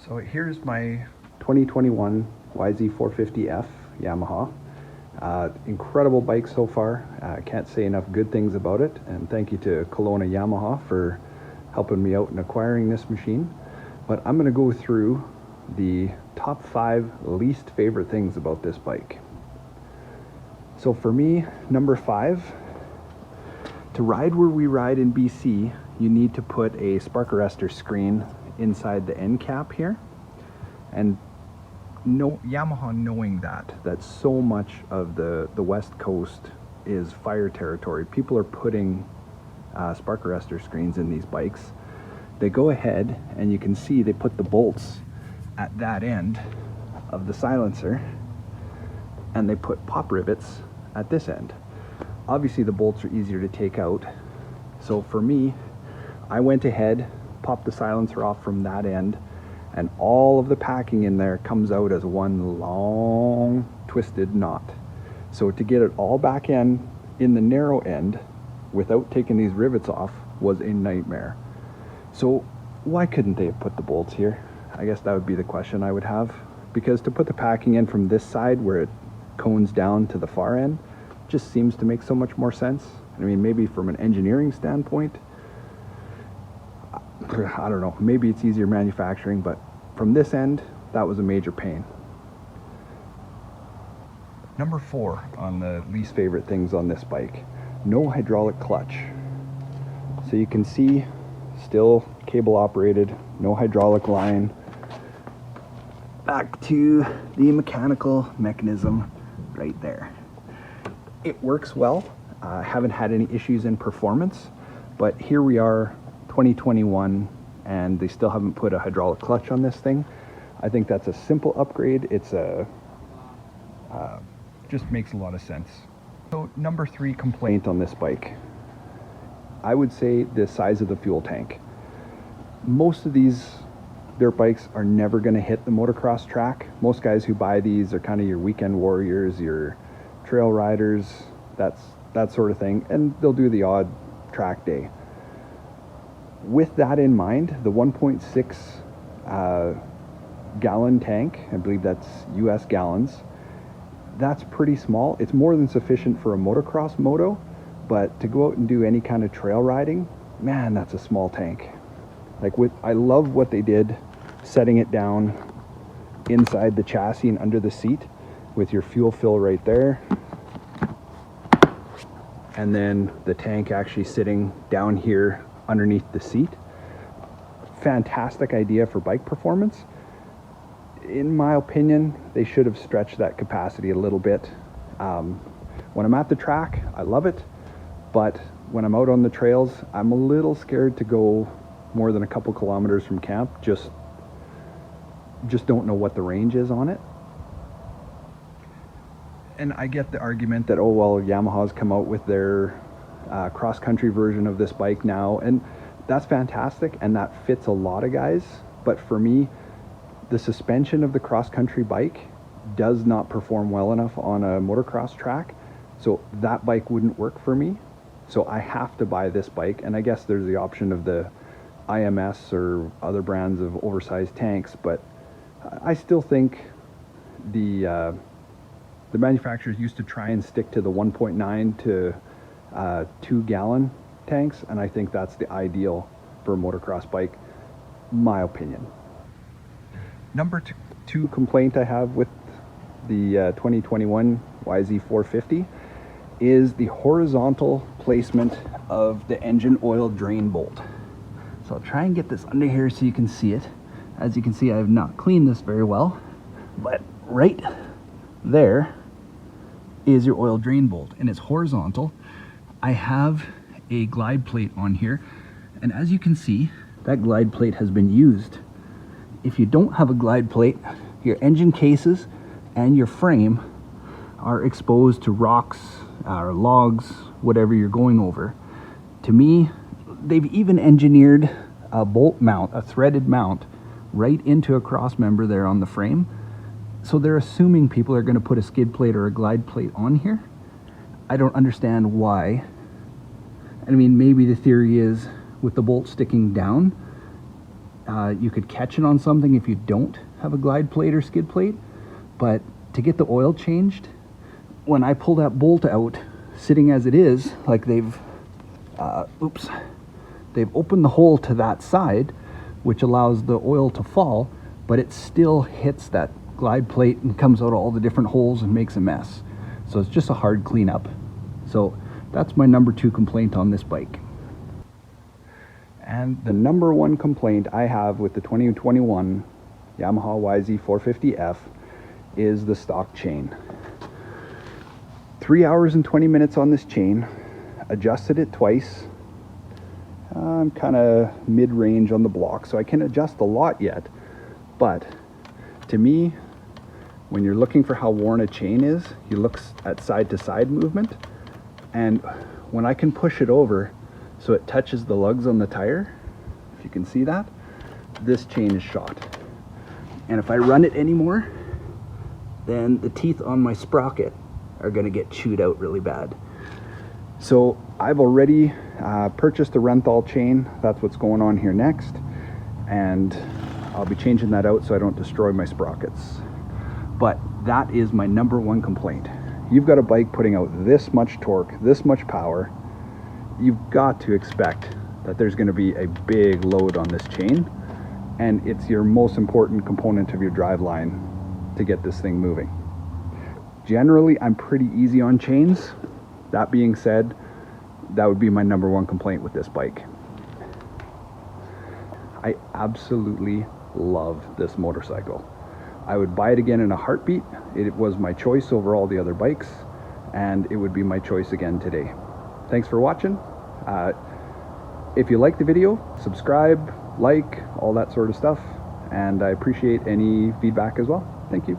So here's my 2021 YZ450F Yamaha. Incredible bike so far. Can't say enough good things about it, and thank you to Kelowna Yamaha for helping me out in acquiring this machine. But I'm going to go through the top 5 least favorite things about this bike. So for me, number 5, to ride where we ride in BC, you need to put a spark arrestor screen inside the end cap here. And Yamaha knowing that so much of the West Coast is fire territory, people are putting spark arrestor screens in these bikes. They go ahead and you can see they put the bolts at that end of the silencer, and they put pop rivets at this end. Obviously the bolts are easier to take out, so for me, I went ahead, popped the silencer off from that end, and all of the packing in there comes out as one long twisted knot. So to get it all back in the narrow end without taking these rivets off was a nightmare. So why couldn't they have put the bolts here? I guess that would be the question I would have, because to put the packing in from this side where it cones down to the far end just seems to make so much more sense. I mean, maybe from an engineering standpoint, I don't know, maybe it's easier manufacturing, but from this end, that was a major pain. Number 4 on the least favorite things on this bike, no hydraulic clutch. So you can see, still cable operated, no hydraulic line. Back to the mechanical mechanism right there. It works well. I haven't had any issues in performance, but here we are, 2021, and they still haven't put a hydraulic clutch on this thing. I think that's a simple upgrade. It's just makes a lot of sense. So number 3 complaint on this bike, I would say the size of the fuel tank. Most of these dirt bikes are never going to hit the motocross track. Most guys who buy these are kind of your weekend warriors, your trail riders, that sort of thing, and they'll do the odd track day. With that in mind, the 1.6 gallon tank, I believe that's US gallons, that's pretty small. It's more than sufficient for a motocross moto, but to go out and do any kind of trail riding, man, that's a small tank. I love what they did setting it down inside the chassis and under the seat with your fuel fill right there, and then the tank actually sitting down here underneath the seat. Fantastic idea for bike performance. In my opinion, they should have stretched that capacity a little bit. When I'm at the track, I love it, but when I'm out on the trails, I'm a little scared to go more than a couple kilometers from camp. Just don't know what the range is on it. And I get the argument that, oh well, Yamaha's come out with their cross-country version of this bike now, and that's fantastic, and that fits a lot of guys. But for me, the suspension of the cross-country bike does not perform well enough on a motocross track, so that bike wouldn't work for me. So I have to buy this bike, and I guess there's the option of the IMS or other brands of oversized tanks, but I still think the manufacturers used to try and stick to the 1.9 to 2 gallon tanks, and I think that's the ideal for a motocross bike, my opinion. Number 2 complaint I have with the 2021 YZ450 is the horizontal placement of the engine oil drain bolt. So I'll try and get this under here so you can see it. As you can see, I have not cleaned this very well, but right there is your oil drain bolt, and it's horizontal. I have a glide plate on here, and as you can see, that glide plate has been used. If you don't have a glide plate, your engine cases and your frame are exposed to rocks or logs, whatever you're going over. To me, they've even engineered a bolt mount, a threaded mount, right into a cross member there on the frame. So they're assuming people are going to put a skid plate or a glide plate on here. I don't understand why. I mean, maybe the theory is with the bolt sticking down, you could catch it on something if you don't have a glide plate or skid plate, but to get the oil changed, when I pull that bolt out, sitting as it is, like they've opened the hole to that side, which allows the oil to fall, but it still hits that glide plate and comes out all the different holes and makes a mess. So it's just a hard cleanup. So that's my number 2 complaint on this bike. And the number 1 complaint I have with the 2021 Yamaha YZ450F is the stock chain. 3 hours and 20 minutes on this chain, adjusted it twice. I'm kind of mid-range on the block, so I can adjust a lot yet. But to me, when you're looking for how worn a chain is, you look at side-to-side movement. And when I can push it over so it touches the lugs on the tire, if you can see that, this chain is shot. And if I run it anymore, then the teeth on my sprocket are going to get chewed out really bad. So I've already purchased a Renthal chain. That's what's going on here next, and I'll be changing that out so I don't destroy my sprockets. But that is my number 1 complaint. You've got a bike putting out this much torque, this much power, you've got to expect that there's going to be a big load on this chain, and it's your most important component of your drive line to get this thing moving. Generally, I'm pretty easy on chains. That being said, that would be my number 1 complaint with this bike. I absolutely love this motorcycle. I would buy it again in a heartbeat. It was my choice over all the other bikes, and it would be my choice again today. Thanks for watching. If you like the video, subscribe, like, all that sort of stuff, and I appreciate any feedback as well. Thank you.